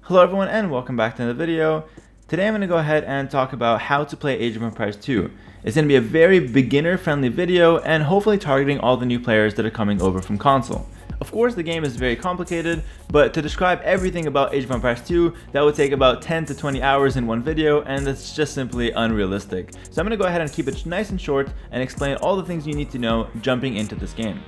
Hello everyone and welcome back to another video. Today I'm going to go ahead and talk about how to play Age of Empires 2. It's going to be a very beginner friendly video and hopefully targeting all the new players that are coming over from console. Of course the game is very complicated, but to describe everything about Age of Empires 2, that would take about 10 to 20 hours in one video, and that's just simply unrealistic. So I'm going to go ahead and keep it nice and short and explain all the things you need to know jumping into this game.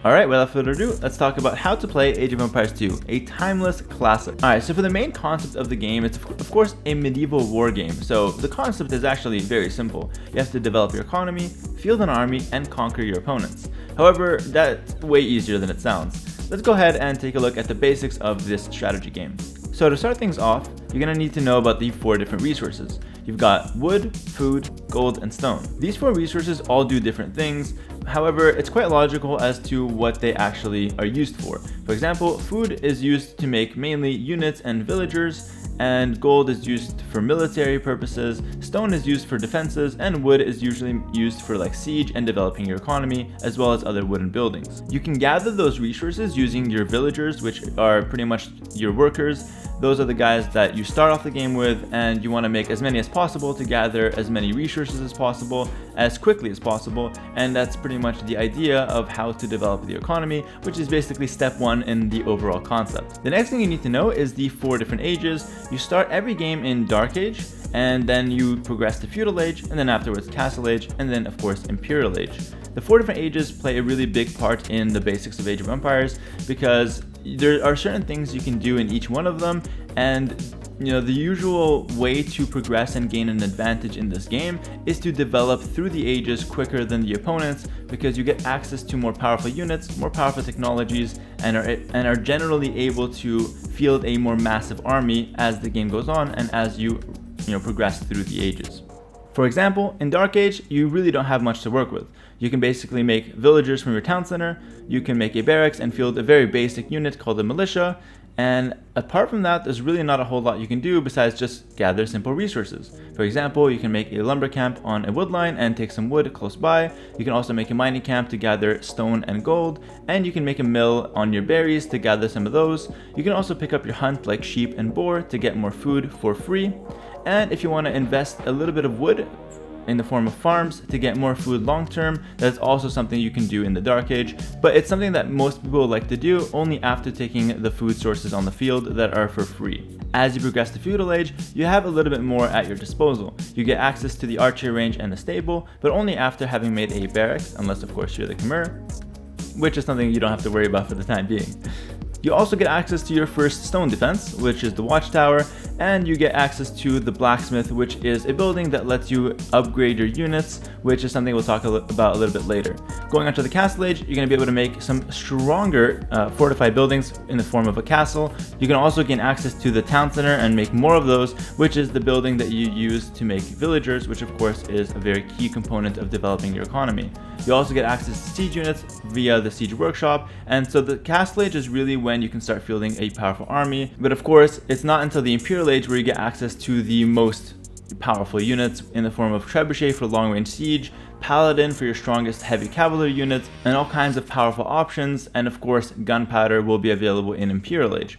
Alright, without further ado, let's talk about how to play Age of Empires 2, a timeless classic. Alright, so for the main concept of the game, it's of course a medieval war game. So the concept is actually very simple. You have to develop your economy, field an army, and conquer your opponents. However, that's way easier than it sounds. Let's go ahead and take a look at the basics of this strategy game. So to start things off, you're going to need to know about the 4 different resources. You've got wood, food, gold, and stone. These 4 resources all do different things. However, it's quite logical as to what they actually are used for. For example, food is used to make mainly units and villagers, and gold is used for military purposes, stone is used for defenses, and wood is usually used for like siege and developing your economy, as well as other wooden buildings. You can gather those resources using your villagers, which are pretty much your workers. Those are the guys that you start off the game with, and you want to make as many as possible to gather as many resources as possible, as quickly as possible, and that's pretty much the idea of how to develop the economy, which is basically step 1 in the overall concept. The next thing you need to know is the 4 different ages. You start every game in Dark Age, and then you progress to Feudal Age, and then afterwards Castle Age, and then of course Imperial Age. The 4 different ages play a really big part in the basics of Age of Empires because there are certain things you can do in each one of them, and the usual way to progress and gain an advantage in this game is to develop through the ages quicker than the opponents, because you get access to more powerful units, more powerful technologies, and are generally able to field a more massive army as the game goes on and as you progress through the ages. For example, in Dark Age, you really don't have much to work with. You can basically make villagers from your town center, you can make a barracks and field a very basic unit called a militia, and apart from that, there's really not a whole lot you can do besides just gather simple resources. For example, you can make a lumber camp on a wood line and take some wood close by. You can also make a mining camp to gather stone and gold, and you can make a mill on your berries to gather some of those. You can also pick up your hunt like sheep and boar to get more food for free. And if you want to invest a little bit of wood in the form of farms to get more food long term, that's also something you can do in the Dark Age, but it's something that most people like to do only after taking the food sources on the field that are for free. As you progress to Feudal Age, you have a little bit more at your disposal. You get access to the archery range and the stable, but only after having made a barracks, unless of course you're the Khmer, which is something you don't have to worry about for the time being. You also get access to your first stone defense, which is the watchtower, and you get access to the blacksmith, which is a building that lets you upgrade your units, which is something we'll talk about a little bit later. Going on to the Castle Age, you're going to be able to make some stronger fortified buildings in the form of a castle. You can also gain access to the town center and make more of those, which is the building that you use to make villagers, which of course is a very key component of developing your economy. You also get access to siege units via the siege workshop, and so the Castle Age is really when you can start fielding a powerful army. But of course, it's not until the Imperial Age where you get access to the most powerful units in the form of trebuchet for long-range siege, paladin for your strongest heavy cavalry units, and all kinds of powerful options, and of course gunpowder will be available in Imperial Age.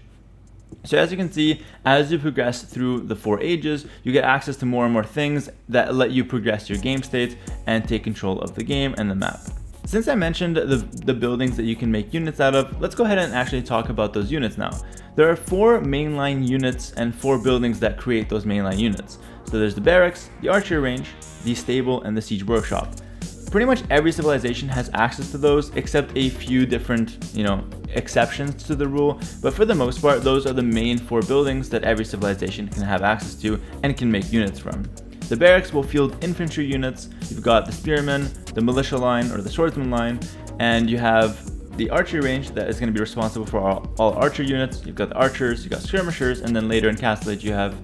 So as you can see, as you progress through the 4 ages, you get access to more and more things that let you progress your game state and take control of the game and the map. Since I mentioned the buildings that you can make units out of, let's go ahead and actually talk about those units now. There are 4 mainline units and 4 buildings that create those mainline units. So there's the barracks, the archery range, the stable, and the siege workshop. Pretty much every civilization has access to those, except a few different, exceptions to the rule, but for the most part, those are the main 4 buildings that every civilization can have access to and can make units from. The barracks will field infantry units. You've got the spearmen, the militia line or the swordsman line, and you have the archery range that is going to be responsible for all archer units. You've got the archers, you've got skirmishers, and then later in Castle Age you have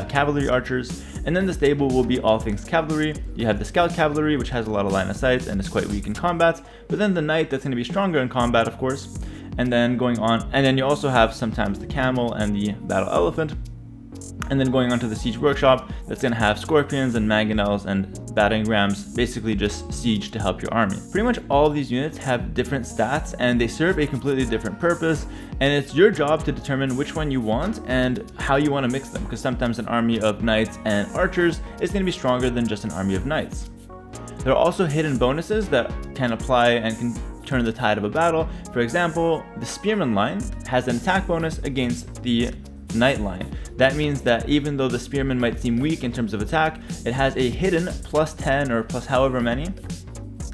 cavalry archers. And then the stable will be all things cavalry. You have the scout cavalry, which has a lot of line of sight and is quite weak in combat, but then the knight that's going to be stronger in combat, of course. And then going on, and then you also have sometimes the camel and the battle elephant. And then going on to the Siege Workshop, that's going to have Scorpions and Mangonels and Battering Rams, basically just siege to help your army. Pretty much all of these units have different stats and they serve a completely different purpose, and it's your job to determine which one you want and how you want to mix them, because sometimes an army of knights and archers is going to be stronger than just an army of knights. There are also hidden bonuses that can apply and can turn the tide of a battle. For example, the Spearman line has an attack bonus against the Knight line. That means that even though the Spearman might seem weak in terms of attack, it has a hidden plus 10 or plus however many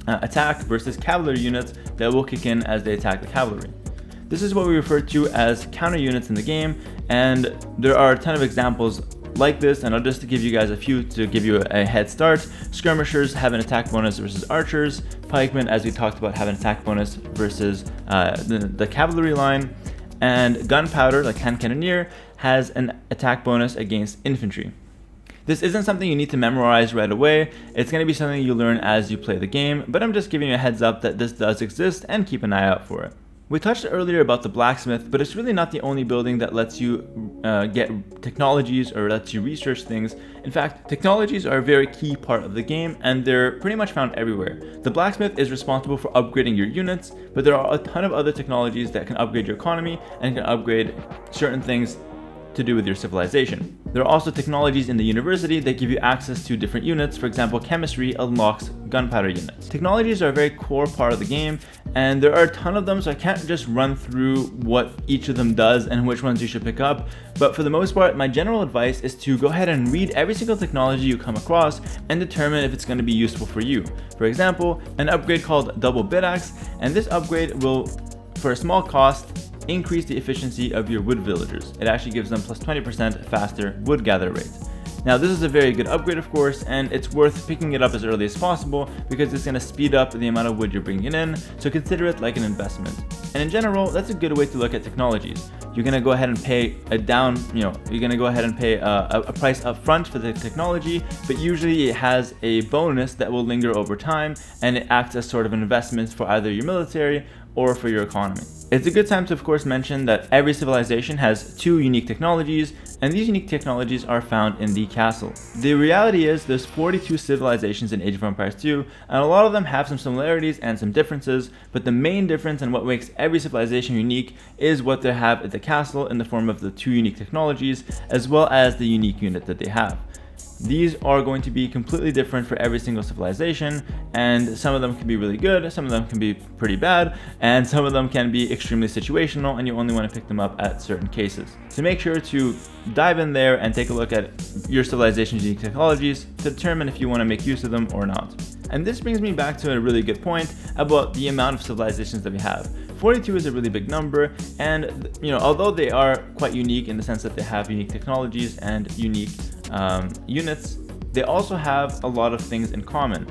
attack versus cavalry units that will kick in as they attack the cavalry. This is what we refer to as counter units in the game, and there are a ton of examples like this, and I'll just give you guys a few to give you a head start. Skirmishers have an attack bonus versus archers. Pikemen, as we talked about, have an attack bonus versus the cavalry line. And gunpowder, like hand cannoneer, has an attack bonus against infantry. This isn't something you need to memorize right away. It's going to be something you learn as you play the game, but I'm just giving you a heads up that this does exist and keep an eye out for it. We touched earlier about the blacksmith, but it's really not the only building that lets you get technologies or lets you research things. In fact, technologies are a very key part of the game, and they're pretty much found everywhere. The blacksmith is responsible for upgrading your units, but there are a ton of other technologies that can upgrade your economy and can upgrade certain things to do with your civilization. There are also technologies in the university that give you access to different units. For example, chemistry unlocks gunpowder units. Technologies are a very core part of the game, and there are a ton of them, so I can't just run through what each of them does and which ones you should pick up. But for the most part, my general advice is to go ahead and read every single technology you come across and determine if it's going to be useful for you. For example, an upgrade called Double Bit Axe, and this upgrade will, for a small cost, increase the efficiency of your wood villagers. It actually gives them plus 20% faster wood gather rate. Now this is a very good upgrade, of course, and it's worth picking it up as early as possible because it's going to speed up the amount of wood you're bringing in, so consider it like an investment. And in general, that's a good way to look at technologies. You're going to go ahead and pay a price up front for the technology, but usually it has a bonus that will linger over time, and it acts as sort of an investment for either your military or for your economy. It's a good time to, of course, mention that every civilization has 2 unique technologies, and these unique technologies are found in the castle. The reality is there's 42 civilizations in Age of Empires 2, and a lot of them have some similarities and some differences, but the main difference and what makes every civilization unique is what they have at the castle in the form of the 2 unique technologies, as well as the unique unit that they have. These are going to be completely different for every single civilization, and some of them can be really good, some of them can be pretty bad, and some of them can be extremely situational, and you only want to pick them up at certain cases. So make sure to dive in there and take a look at your civilization's unique technologies to determine if you want to make use of them or not. And this brings me back to a really good point about the amount of civilizations that we have. 42 is a really big number, and although they are quite unique in the sense that they have unique technologies and unique units, they also have a lot of things in common.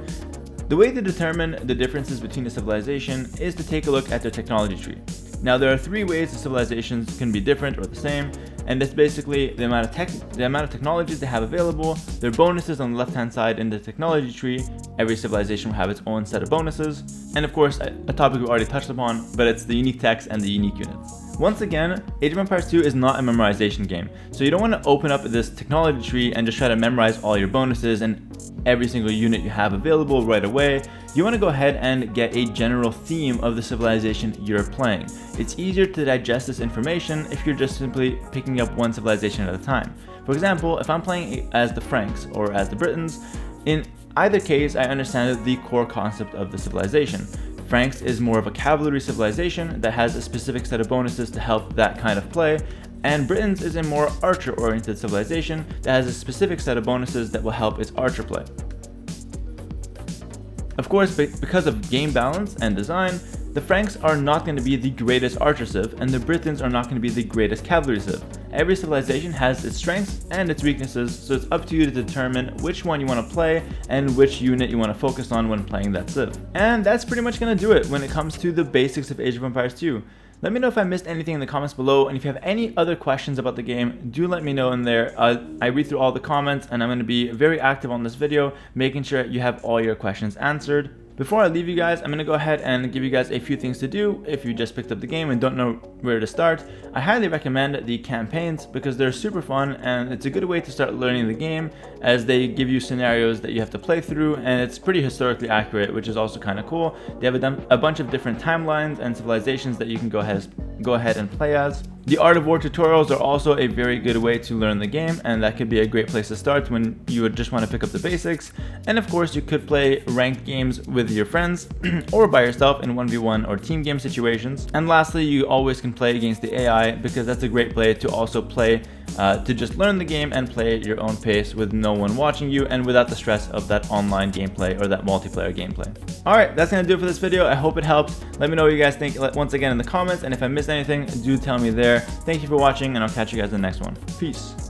The way to determine the differences between a civilization is to take a look at their technology tree. Now there are 3 ways the civilizations can be different or the same, and that's basically the amount of technologies they have available, their bonuses on the left hand side in the technology tree. Every civilization will have its own set of bonuses, and of course a topic we already touched upon, but it's the unique techs and the unique units. Once again, Age of Empires 2 is not a memorization game, so you don't want to open up this technology tree and just try to memorize all your bonuses and every single unit you have available right away. You want to go ahead and get a general theme of the civilization you're playing. It's easier to digest this information if you're just simply picking up one civilization at a time. For example, if I'm playing as the Franks or as the Britons, in either case I understand the core concept of the civilization. Franks is more of a cavalry civilization that has a specific set of bonuses to help that kind of play, and Britons is a more archer-oriented civilization that has a specific set of bonuses that will help its archer play. Of course, because of game balance and design, the Franks are not going to be the greatest archer civ, and the Britons are not going to be the greatest cavalry civ. Every civilization has its strengths and its weaknesses, so it's up to you to determine which one you want to play and which unit you want to focus on when playing that civ. And that's pretty much going to do it when it comes to the basics of Age of Empires 2. Let me know if I missed anything in the comments below, and if you have any other questions about the game, do let me know in there. I read through all the comments, and I'm going to be very active on this video, making sure you have all your questions answered. Before I leave you guys, I'm going to go ahead and give you guys a few things to do if you just picked up the game and don't know where to start. I highly recommend the campaigns because they're super fun and it's a good way to start learning the game, as they give you scenarios that you have to play through, and it's pretty historically accurate, which is also kind of cool. They have a bunch of different timelines and civilizations that you can go ahead and play as. The Art of War tutorials are also a very good way to learn the game, and that could be a great place to start when you would just want to pick up the basics. And of course, you could play ranked games with your friends or by yourself in 1v1 or team game situations. And lastly, you always can play against the AI, because that's a great play to also play to just learn the game and play at your own pace with no one watching you and without the stress of that online gameplay or that multiplayer gameplay. Alright, that's going to do it for this video. I hope it helped. Let me know what you guys think once again in the comments, and if I missed anything, do tell me there. Thank you for watching, and I'll catch you guys in the next one. Peace.